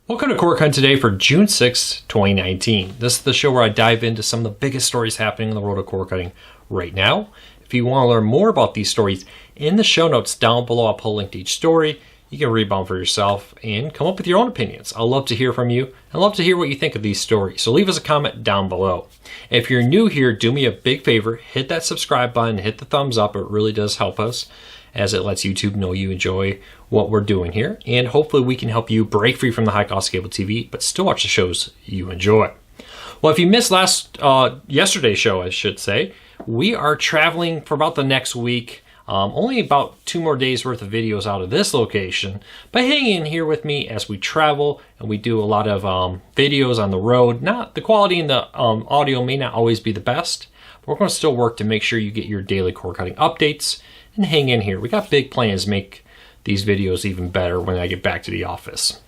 Welcome to Core Hunt today for June 6, 2019. This is the show where I dive into some of the biggest stories happening in the world of core cutting right now. If you want to learn more about these stories, in the show notes down below, I'll put a link to each story. You can read them for yourself and come up with your own opinions. I'd love to hear from you. I'd love to hear what you think of these stories. So leave us a comment down below. If you're new here, do me a big favor. Hit that subscribe button, hit the thumbs up. It really does help us, as it lets YouTube know you enjoy what we're doing here. And hopefully we can help you break free from the high cost cable TV, but still watch the shows you enjoy. Well, if you missed yesterday's show, I should say, we are traveling for about the next week. Only about 2 more days worth of videos out of this location. But hang in here with me as we travel and we do a lot of videos on the road. The quality in the audio may not always be the best, but we're going to still work to make sure you get your daily core cutting updates. And hang in here. We got big plans to make these videos even better when I get back to the office.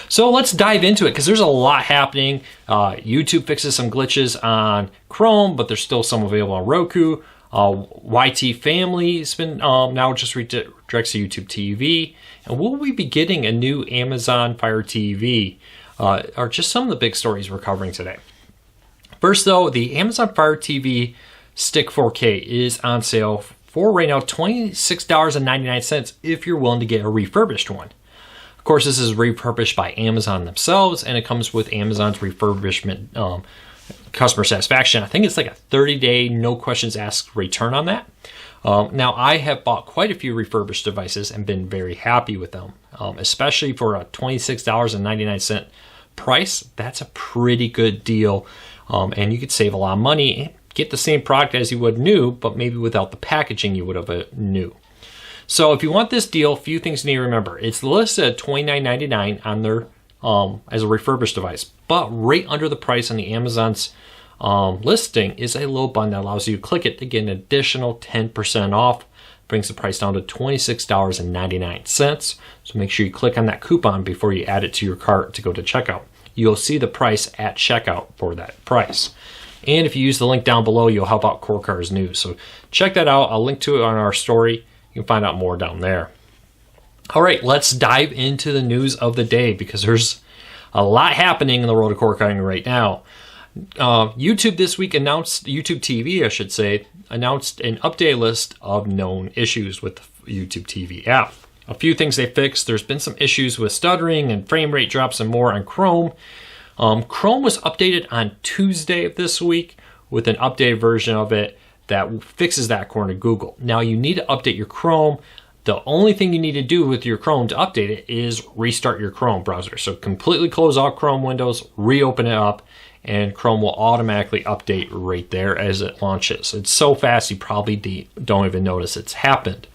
So let's dive into it because there's a lot happening. YouTube fixes some glitches on Chrome, but there's still some available on Roku. YTFam has been now just redirects to YouTube TV. And will we be getting a new Amazon Fire TV? Are just some of the big stories we're covering today. First though, the Amazon Fire TV Stick 4K is on sale for right now $26.99 if you're willing to get a refurbished one. Of course, this is refurbished by Amazon themselves, and it comes with Amazon's refurbishment customer satisfaction. I think it's like a 30-day, no questions asked return on that. Now, I have bought quite a few refurbished devices and been very happy with them, especially for a $26.99 price. That's a pretty good deal, and you could save a lot of money. Get the same product as you would new, but maybe without the packaging you would have new. So if you want this deal, a few things you need to remember. It's listed at $29.99 on their as a refurbished device, but right under the price on the Amazon's listing is a little button that allows you to click it to get an additional 10% off. Brings the price down to $26.99. So make sure you click on that coupon before you add it to your cart to go to checkout. You'll see the price at checkout for that price. And if you use the link down below, you'll help out Core Cars News. So check that out. I'll link to it on our story. You can find out more down there. All right, let's dive into the news of the day because there's a lot happening in the world of core cutting right now. YouTube this week YouTube TV, I should say, announced an update list of known issues with the YouTube TV app. A few things they fixed. There's been some issues with stuttering and frame rate drops and more on Chrome. Chrome was updated on Tuesday of this week with an updated version of it that fixes that according to Google. Now you need to update your Chrome. The only thing you need to do with your Chrome to update it is restart your Chrome browser. So completely close all Chrome windows, reopen it up, and Chrome will automatically update right there as it launches. It's so fast you probably don't even notice it's happened.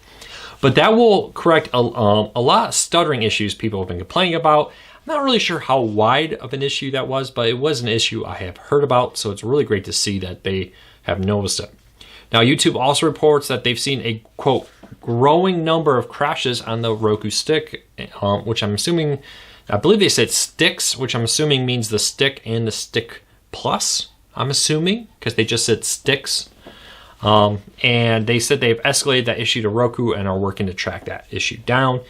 But that will correct a lot of stuttering issues people have been complaining about. Not really sure how wide of an issue that was, but it was an issue I have heard about, so it's really great to see that they have noticed it. Now, YouTube also reports that they've seen a, quote, growing number of crashes on the Roku stick, which I'm assuming, I believe they said sticks, which I'm assuming means the stick and the stick plus, I'm assuming, because they just said sticks. And they said they've escalated that issue to Roku and are working to track that issue down.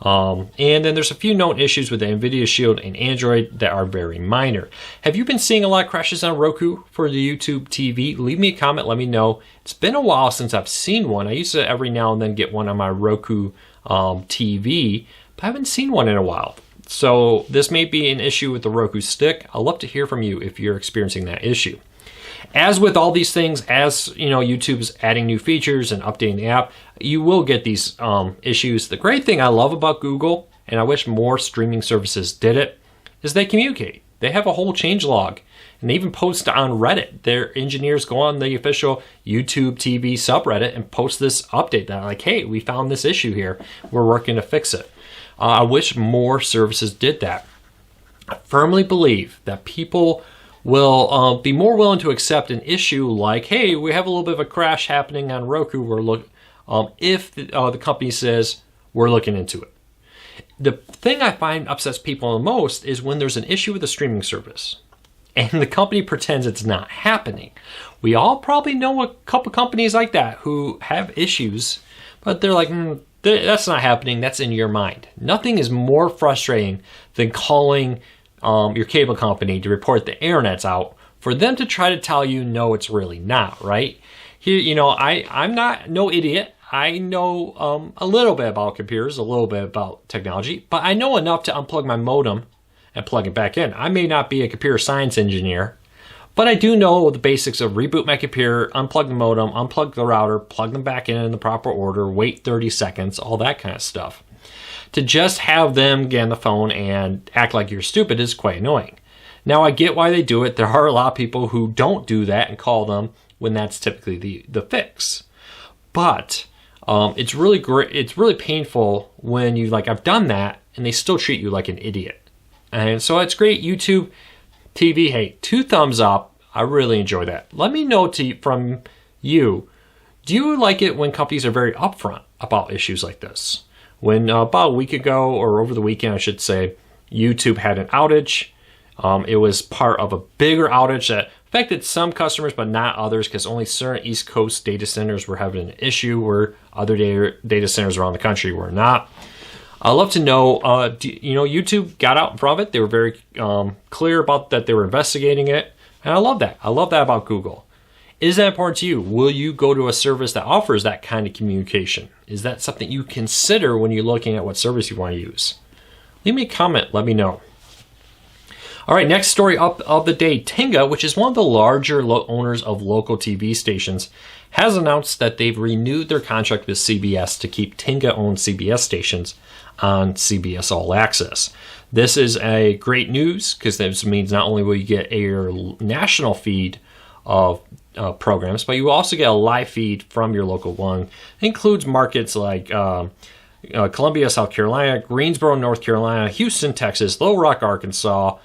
And then there's a few known issues with the NVIDIA Shield and Android that are very minor. Have you been seeing a lot of crashes on Roku for the YouTube TV? Leave me a comment, let me know. It's been a while since I've seen one. I used to every now and then get one on my Roku TV, but I haven't seen one in a while. So this may be an issue with the Roku stick. I'd love to hear from you if you're experiencing that issue. As with all these things, as you know, YouTube's adding new features and updating the app, you will get these issues. The great thing I love about Google, and I wish more streaming services did it, is they communicate. They have a whole changelog, and they even post on Reddit. Their engineers go on the official YouTube TV subreddit and post this update that like, hey, we found this issue here. We're working to fix it. I wish more services did that. I firmly believe that people will be more willing to accept an issue like, hey, we have a little bit of a crash happening on Roku. If the company says we're looking into it. The thing I find upsets people the most is when there's an issue with a streaming service and the company pretends it's not happening. We all probably know a couple companies like that who have issues, but they're like, that's not happening. That's in your mind. Nothing is more frustrating than calling your cable company to report the internet's out, for them to try to tell you, no, it's really not, right? Here, you know, I'm not no idiot. I know a little bit about computers, a little bit about technology, but I know enough to unplug my modem and plug it back in. I may not be a computer science engineer, but I do know the basics of reboot my computer, unplug the modem, unplug the router, plug them back in the proper order, wait 30 seconds, all that kind of stuff. To just have them get on the phone and act like you're stupid is quite annoying. Now, I get why they do it. There are a lot of people who don't do that and call them when that's typically the fix. But it's really great. It's really painful when you I've done that and they still treat you like an idiot. And so it's great. YouTube TV, hey, 2 thumbs up. I really enjoy that. Let me know from you, do you like it when companies are very upfront about issues like this? When about a week ago, or over the weekend, I should say, YouTube had an outage. It was part of a bigger outage that affected some customers, but not others, because only certain East Coast data centers were having an issue where other data centers around the country were not. I'd love to know, YouTube got out in front of it. They were very clear about that they were investigating it. And I love that. I love that about Google. Is that important to you? Will you go to a service that offers that kind of communication? Is that something you consider when you're looking at what service you want to use? Leave me a comment. Let me know. All right, next story up of the day. Tinga, which is one of the larger owners of local TV stations, has announced that they've renewed their contract with CBS to keep Tinga-owned CBS stations on CBS All Access. This is a great news because this means not only will you get a national feed of programs, but you will also get a live feed from your local one. It includes markets like Columbia, South Carolina, Greensboro, North Carolina, Houston, Texas, Little Rock, Arkansas,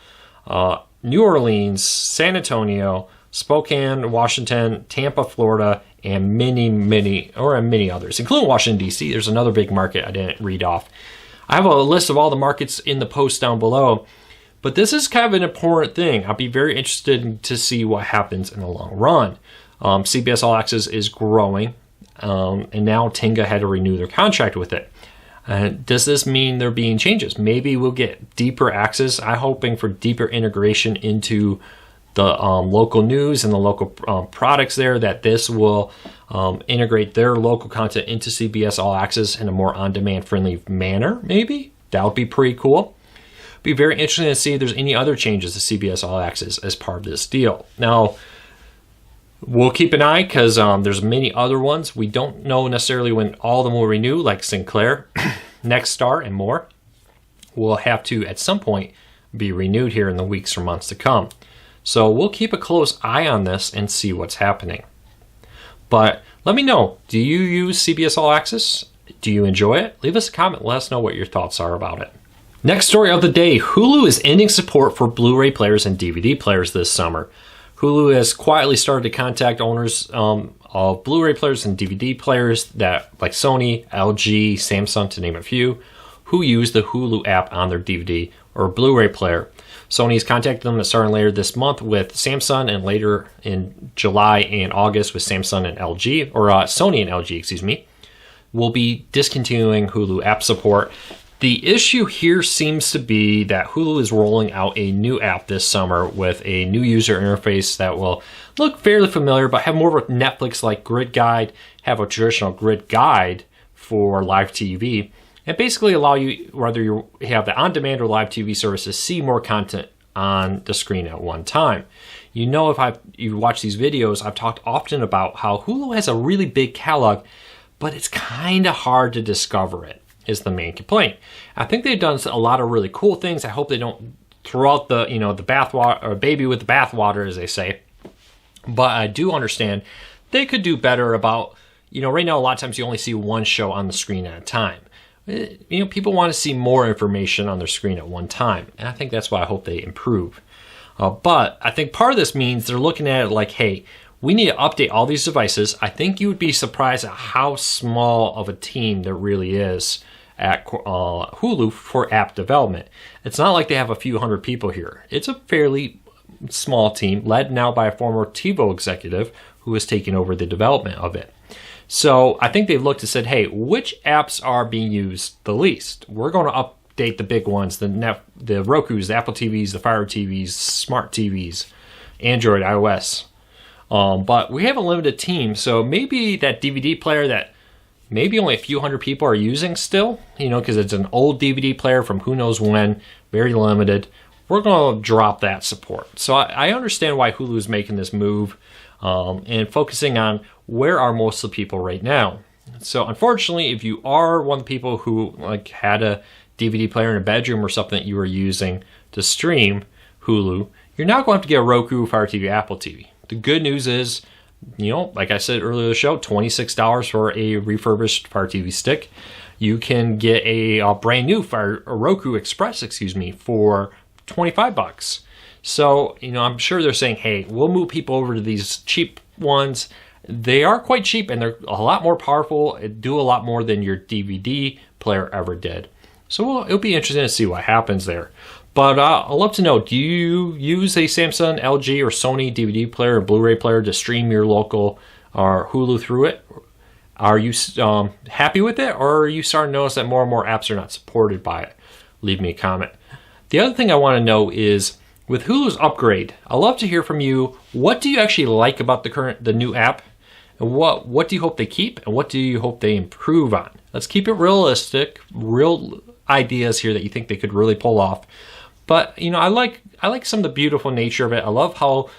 New Orleans, San Antonio, Spokane, Washington, Tampa, Florida, and many others, including Washington, D.C. There's another big market I didn't read off. I have a list of all the markets in the post down below, but this is kind of an important thing. I'll be very interested to see what happens in the long run. CBS All Access is growing, and now Tinga had to renew their contract with it. Does this mean there being changes? Maybe we'll get deeper access. I'm hoping for deeper integration into the local news and the local products there, that this will integrate their local content into CBS All Access in a more on-demand friendly manner, maybe? That would be pretty cool. Be very interesting to see if there's any other changes to CBS All Access as part of this deal. Now, we'll keep an eye because there's many other ones. We don't know necessarily when all of them will renew, like Sinclair, Nexstar, and more. Will have to, at some point, be renewed here in the weeks or months to come. So we'll keep a close eye on this and see what's happening. But let me know, do you use CBS All Access? Do you enjoy it? Leave us a comment. Let us know what your thoughts are about it. Next story of the day, Hulu is ending support for Blu-ray players and DVD players this summer. Hulu has quietly started to contact owners of Blu-ray players and DVD players that, like Sony, LG, Samsung, to name a few, who use the Hulu app on their DVD or Blu-ray player. Sony's contacted them starting later this month with Samsung, and later in July and August with Samsung and LG, or Sony and LG, excuse me, will be discontinuing Hulu app support. The issue here seems to be that Hulu is rolling out a new app this summer with a new user interface that will look fairly familiar, but have more of a Netflix-like grid guide, have a traditional grid guide for live TV, and basically allow you, whether you have the on-demand or live TV service, to see more content on the screen at one time. You know, if you watch these videos, I've talked often about how Hulu has a really big catalog, but it's kind of hard to discover it, is the main complaint. I think they've done a lot of really cool things. I hope they don't throw out the bathwater, or baby with the bathwater, as they say. But I do understand they could do better about, right now a lot of times you only see one show on the screen at a time. People want to see more information on their screen at one time, and I think that's why I hope they improve. But I think part of this means they're looking at it like, hey, we need to update all these devices. I think you would be surprised at how small of a team there really is at Hulu for app development. It's not like they have a few hundred people here. It's a fairly small team, led now by a former TiVo executive who is taking over the development of it. So I think they've looked and said, hey, which apps are being used the least? We're going to update the big ones, the Rokus, the Apple TVs, the Fire TVs, smart TVs, Android, iOS. But we have a limited team, so maybe that DVD player that maybe only a few hundred people are using still, because it's an old DVD player from who knows when, very limited, we're going to drop that support. So I understand why Hulu is making this move and focusing on where are most of the people right now. So unfortunately, if you are one of the people who had a DVD player in a bedroom or something that you were using to stream Hulu, you're now going to have to get a Roku, Fire TV, Apple TV. The good news is, like I said earlier in the show, $26 for a refurbished Fire TV stick. You can get a brand new Roku Express, for $25. So, I'm sure they're saying, hey, we'll move people over to these cheap ones. They are quite cheap and they're a lot more powerful, do a lot more than your DVD player ever did. So it'll be interesting to see what happens there. But I'd love to know, do you use a Samsung, LG, or Sony DVD player or Blu-ray player to stream your local Hulu through it? Are you happy with it, or are you starting to notice that more and more apps are not supported by it? Leave me a comment. The other thing I want to know is, with Hulu's upgrade, I'd love to hear from you. What do you actually like about the new app? And what do you hope they keep, and what do you hope they improve on? Let's keep it realistic, real ideas here that you think they could really pull off. But I like some of the beautiful nature of it. I love how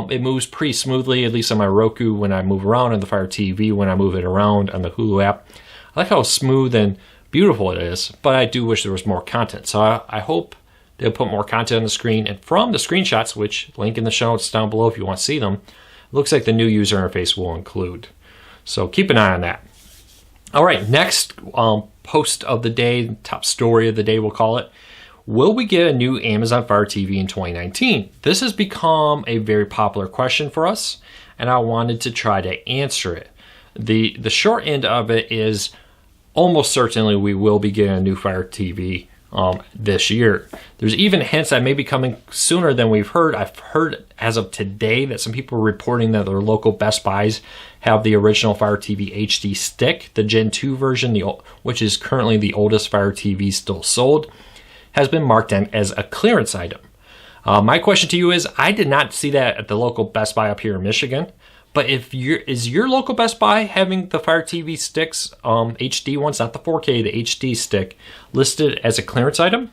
it moves pretty smoothly, at least on my Roku when I move around, and the Fire TV when I move it around on the Hulu app. I like how smooth and beautiful it is, but I do wish there was more content. So I hope they'll put more content on the screen. And from the screenshots, which link in the show notes down below if you want to see them, it looks like the new user interface will include. So keep an eye on that. All right, next post of the day, top story of the day, we'll call it. Will we get a new Amazon Fire TV in 2019? This has become a very popular question for us, and I wanted to try to answer it. The short end of it is almost certainly we will be getting a new Fire TV this year. There's even hints that may be coming sooner than we've heard. I've heard as of today that some people are reporting that their local Best Buys have the original Fire TV HD stick, the Gen 2 version, which is currently the oldest Fire TV still sold, has been marked down as a clearance item. My question to you is, I did not see that at the local Best Buy up here in Michigan, but is your local Best Buy having the Fire TV sticks, HD ones, not the 4K, the HD stick, listed as a clearance item?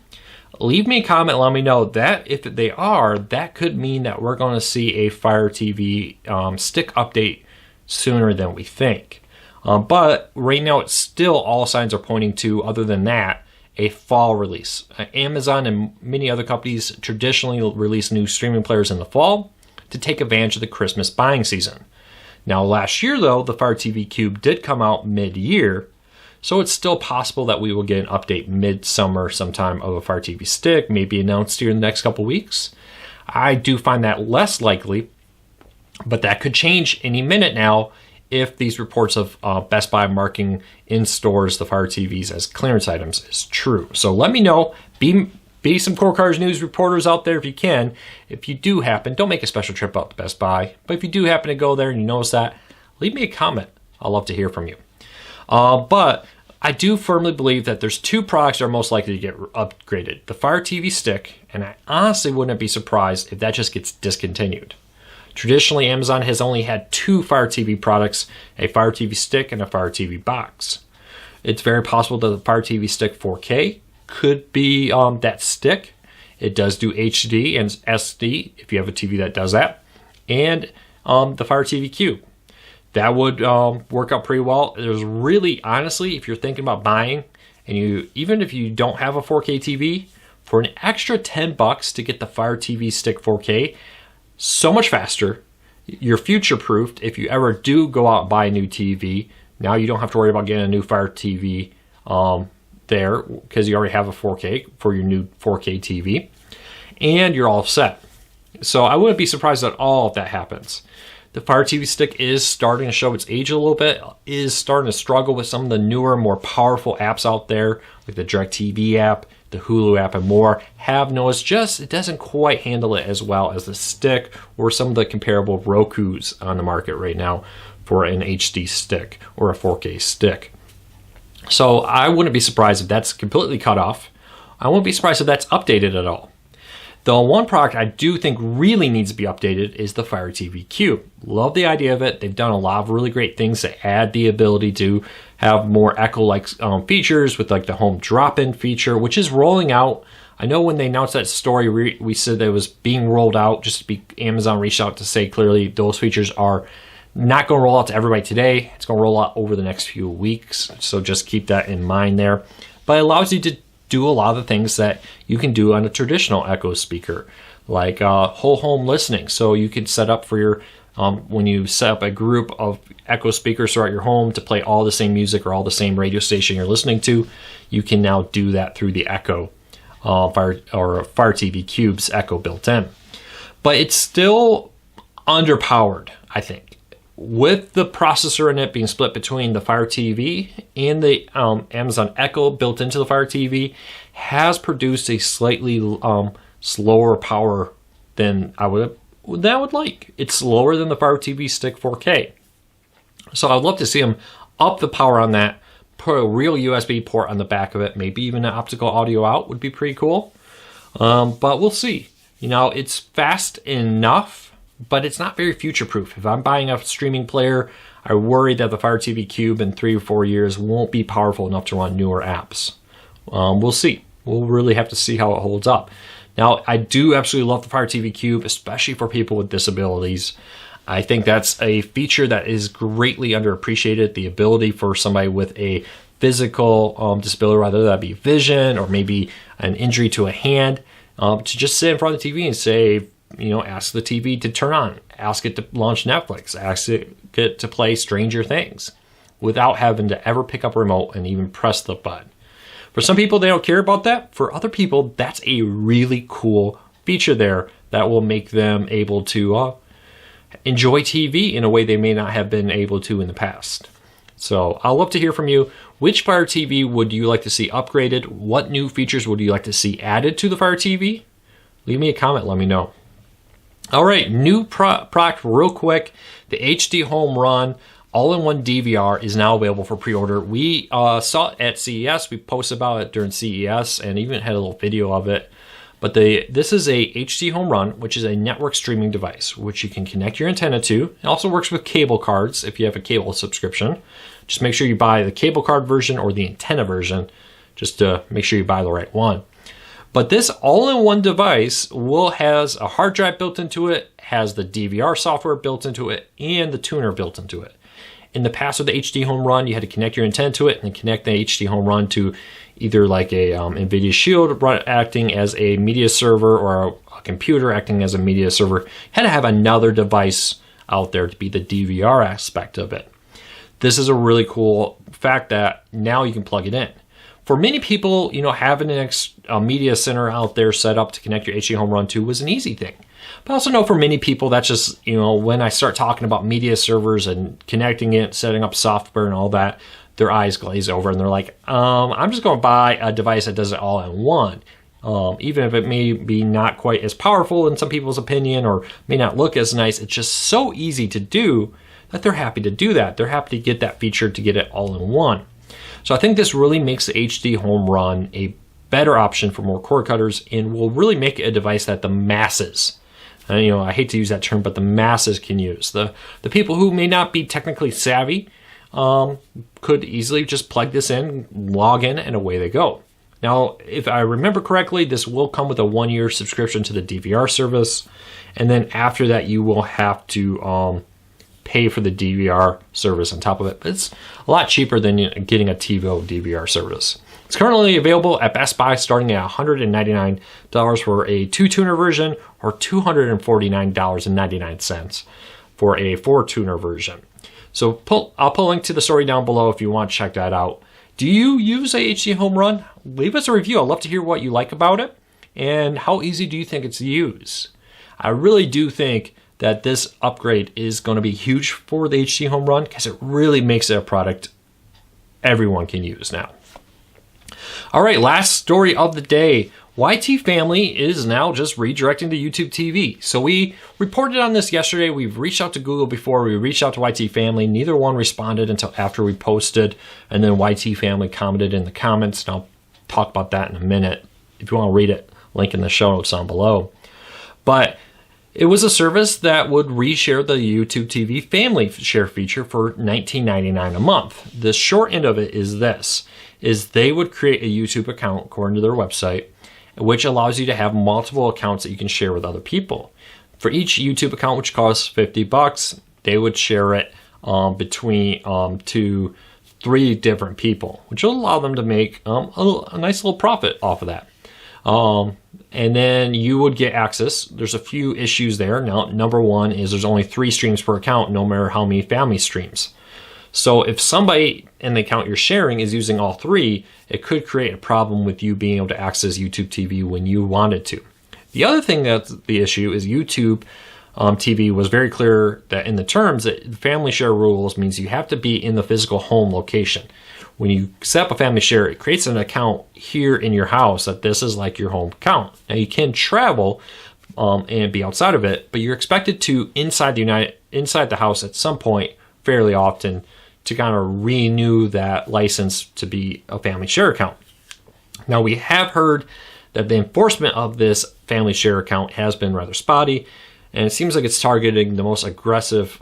Leave me a comment, let me know that if they are, that could mean that we're going to see a Fire TV stick update sooner than we think. But right now, it's still all signs are pointing to, other than that, a fall release. Amazon and many other companies traditionally release new streaming players in the fall to take advantage of the Christmas buying season. Now, last year, though, the Fire TV Cube did come out mid-year, so it's still possible that we will get an update mid-summer sometime of a Fire TV stick, maybe announced here in the next couple weeks. I do find that less likely, but that could change any minute now if these reports of Best Buy marking in stores the Fire TVs as clearance items is true. So let me know. Be some Core Cars News reporters out there if you can. If you do happen, don't make a special trip out to Best Buy, but if you do happen to go there and you notice that, leave me a comment. I'd love to hear from you. But I do firmly believe that there's two products that are most likely to get upgraded. The Fire TV stick, and I honestly wouldn't be surprised if that just gets discontinued. Traditionally, Amazon has only had two Fire TV products, a Fire TV stick and a Fire TV box. It's very possible that the Fire TV stick 4K could be that stick. It does do HD and SD if you have a TV that does that. And the Fire TV Cube. That would work out pretty well. There's really, honestly, if you're thinking about buying, and even if you don't have a 4K TV, for an extra $10 to get the Fire TV stick 4K, so much faster. You're future-proofed. If you ever do go out and buy a new TV, now you don't have to worry about getting a new Fire TV there, because you already have a 4K for your new 4K TV, and you're all set. So I wouldn't be surprised at all if that happens. The Fire TV stick is starting to show its age a little bit, is starting to struggle with some of the newer, more powerful apps out there, like the DirecTV app, the Hulu app, and more. Have noticed it doesn't quite handle it as well as the stick or some of the comparable Rokus on the market right now for an HD stick or a 4K stick. So I wouldn't be surprised if that's completely cut off. I won't be surprised if that's updated at all. The one product I do think really needs to be updated is the Fire TV Cube. Love the idea of it. They've done a lot of really great things to add the ability to have more Echo-like features with like the home drop-in feature, which is rolling out. I know when they announced that story, we said that it was being rolled out. Amazon reached out to say clearly those features are not going to roll out to everybody today. It's going to roll out over the next few weeks. So just keep that in mind there. But it allows you to do a lot of the things that you can do on a traditional Echo speaker, like whole home listening. So you could set up for your, when you set up a group of Echo speakers throughout your home to play all the same music or all the same radio station you're listening to, you can now do that through the Echo Fire TV Cube's Echo built in. But it's still underpowered, I think. With the processor in it being split between the Fire TV and the Amazon Echo built into the Fire TV, has produced a slightly slower power than I would like. It's slower than the Fire TV Stick 4K. So I'd love to see them up the power on that, put a real USB port on the back of it, maybe even an optical audio out would be pretty cool. But we'll see. It's fast enough, but it's not very future-proof. If I'm buying a streaming player, I worry that the Fire TV Cube in 3 or 4 years won't be powerful enough to run newer apps. We'll see. We'll really have to see how it holds up. Now, I do absolutely love the Fire TV Cube, especially for people with disabilities. I think that's a feature that is greatly underappreciated, the ability for somebody with a physical disability, whether that be vision or maybe an injury to a hand, to just sit in front of the TV and say, ask the TV to turn on, ask it to launch Netflix, ask it to play Stranger Things without having to ever pick up a remote and even press the button. For some people, they don't care about that. For other people, that's a really cool feature there that will make them able to enjoy TV in a way they may not have been able to in the past. So I'll love to hear from you. Which Fire TV would you like to see upgraded? What new features would you like to see added to the Fire TV? Leave me a comment, let me know. All right, new product real quick. The HD Homerun All-in-One DVR is now available for pre-order. We saw it at CES. We posted about it during CES and even had a little video of it. But this is a HD Homerun, which is a network streaming device, which you can connect your antenna to. It also works with cable cards if you have a cable subscription. Just make sure you buy the cable card version or the antenna version, just to make sure you buy the right one. But this all-in-one device has a hard drive built into it, has the DVR software built into it, and the tuner built into it. In the past with the HD Homerun, you had to connect your antenna to it and connect the HD Homerun to either like a NVIDIA Shield acting as a media server or a computer acting as a media server. You had to have another device out there to be the DVR aspect of it. This is a really cool fact that now you can plug it in. For many people, having a media center out there set up to connect your HD Homerun to was an easy thing. But I also know for many people, that's just, when I start talking about media servers and connecting it, setting up software and all that, their eyes glaze over and they're like, I'm just going to buy a device that does it all in one. Even if it may be not quite as powerful in some people's opinion or may not look as nice, it's just so easy to do that they're happy to do that. They're happy to get that feature to get it all in one. So I think this really makes the HD Homerun a better option for more cord cutters and will really make it a device that the masses, and I hate to use that term, but the masses can use. The people who may not be technically savvy could easily just plug this in, log in, and away they go. Now, if I remember correctly, this will come with a 1-year subscription to the DVR service, and then after that you will have to pay for the DVR service on top of it. But it's a lot cheaper than getting a TiVo DVR service. It's currently available at Best Buy starting at $199 for a 2-tuner version or $249.99 for a 4-tuner version. So I'll put a link to the story down below if you want to check that out. Do you use a HD Homerun? Leave us a review. I'd love to hear what you like about it and how easy do you think it's to use. I really do think that this upgrade is going to be huge for the HD Homerun because it really makes it a product everyone can use now. All right, last story of the day. YT Family is now just redirecting to YouTube TV. So we reported on this yesterday. We've reached out to Google before. We reached out to YT Family. Neither one responded until after we posted. And then YT Family commented in the comments. And I'll talk about that in a minute. if you want to read it, link in the show notes down below. But it was a service that would reshare the YouTube TV family share feature for $19.99 a month. The short end of it is this, is they would create a YouTube account according to their website, which allows you to have multiple accounts that you can share with other people. For each YouTube account, which costs $50, they would share it between 2 to 3 different people, which will allow them to make a nice little profit off of that. And then you would get access. There's a few issues there. Now, number one is there's only 3 streams per account, no matter how many family streams. So if somebody in the account you're sharing is using all 3, it could create a problem with you being able to access YouTube TV when you wanted to. The other thing that's the issue is YouTube TV was very clear that in the terms that family share rules means you have to be in the physical home location. When you set up a family share, it creates an account here in your house that this is like your home account. Now you can travel and be outside of it, but you're expected to inside the house at some point fairly often to kind of renew that license to be a family share account. Now we have heard that the enforcement of this family share account has been rather spotty, and it seems like it's targeting the most aggressive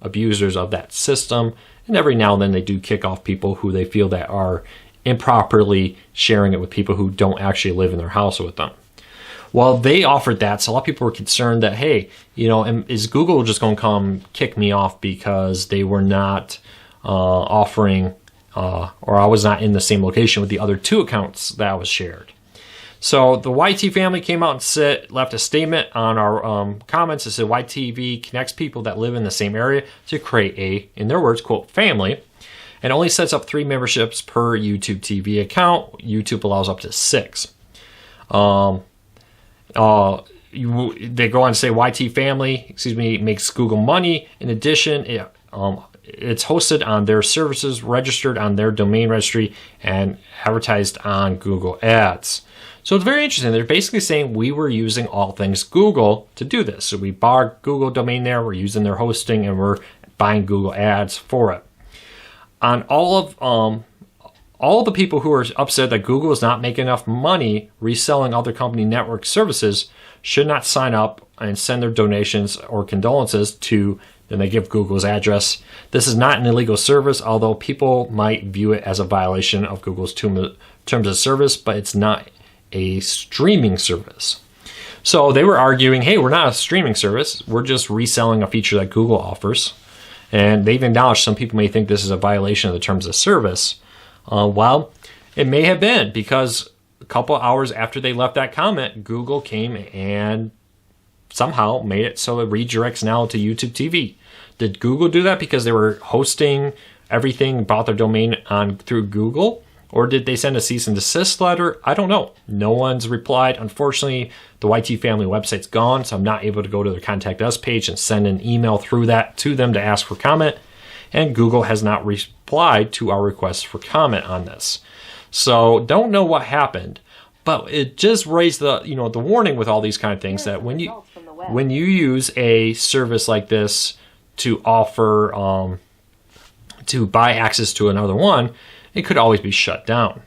abusers of that system. And every now and then they do kick off people who they feel that are improperly sharing it with people who don't actually live in their house with them. Well, they offered that, so a lot of people were concerned that, hey, is Google just going to come kick me off because they were not offering, or I was not in the same location with the other 2 accounts that was shared. So the YT family came out and left a statement on our comments that said YTV connects people that live in the same area to create a, in their words, quote, family, and only sets up 3 memberships per YouTube TV account. YouTube allows up to 6. They go on to say YT family, makes Google money. In addition, it's hosted on their services, registered on their domain registry, and advertised on Google Ads. So it's very interesting. They're basically saying we were using all things Google to do this. So we bought Google domain there, we're using their hosting, and we're buying Google Ads for it. On all of the people who are upset that Google is not making enough money reselling other company network services should not sign up and send their donations or condolences to, then they give Google's address. This is not an illegal service, although people might view it as a violation of Google's terms of service, but it's not a streaming service. So they were arguing, hey, we're not a streaming service. We're just reselling a feature that Google offers. And they've acknowledged some people may think this is a violation of the terms of service. Well, it may have been, because a couple hours after they left that comment, Google came and somehow made it so it redirects now to YouTube TV. Did Google do that because they were hosting everything, bought their domain through Google? Or did they send a cease and desist letter? I don't know. No one's replied. Unfortunately, the YT family website's gone, so I'm not able to go to their Contact Us page and send an email through that to them to ask for comment. And Google has not replied to our request for comment on this. So don't know what happened, but it just raised the warning with all these kind of things that when you use a service like this to offer to buy access to another one, it could always be shut down.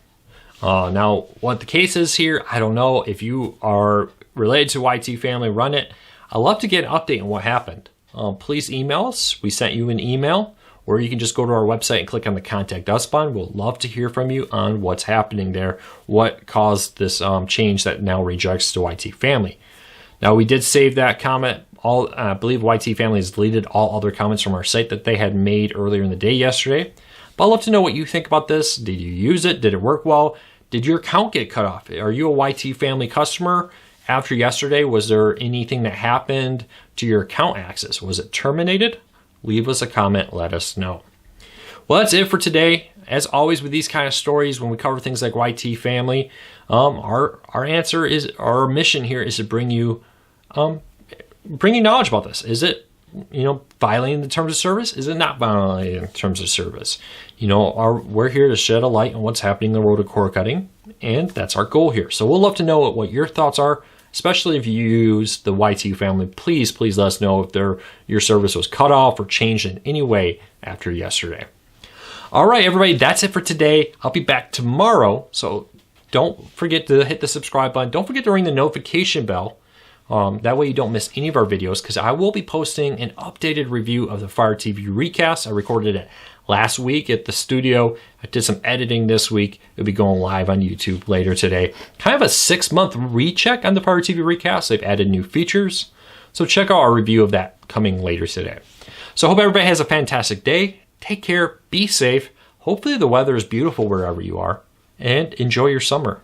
Now, what the case is here, I don't know. If you are related to YT family, run it. I'd love to get an update on what happened. Please email us. We sent you an email, or you can just go to our website and click on the Contact Us button. We'll love to hear from you on what's happening there, what caused this change that now redirects to YT family. Now, we did save that comment. I believe YT family has deleted all other comments from our site that they had made earlier in the day yesterday. But I'd love to know what you think about this. Did you use it? Did it work well? Did your account get cut off? Are you a YT family customer? After yesterday, was there anything that happened to your account access? Was it terminated? Leave us a comment. Let us know. Well, that's it for today. As always with these kind of stories, when we cover things like YT family, our mission here is to bring you knowledge about this. Is it violating the terms of service? Is it not violating the terms of service? We're here to shed a light on what's happening in the world of cord cutting, and that's our goal here. So we'll love to know what your thoughts are, especially if you use the YT family. Please let us know if your service was cut off or changed in any way after yesterday. All right, everybody, that's it for today. I'll be back tomorrow, so don't forget to hit the subscribe button. Don't forget to ring the notification bell. That way you don't miss any of our videos, because I will be posting an updated review of the Fire TV recast. I recorded it last week at the studio. I did some editing this week. It'll be going live on YouTube later today. Kind of a 6-month recheck on the Fire TV recast. They've added new features. So check out our review of that coming later today. So I hope everybody has a fantastic day. Take care, be safe. Hopefully the weather is beautiful wherever you are, and enjoy your summer.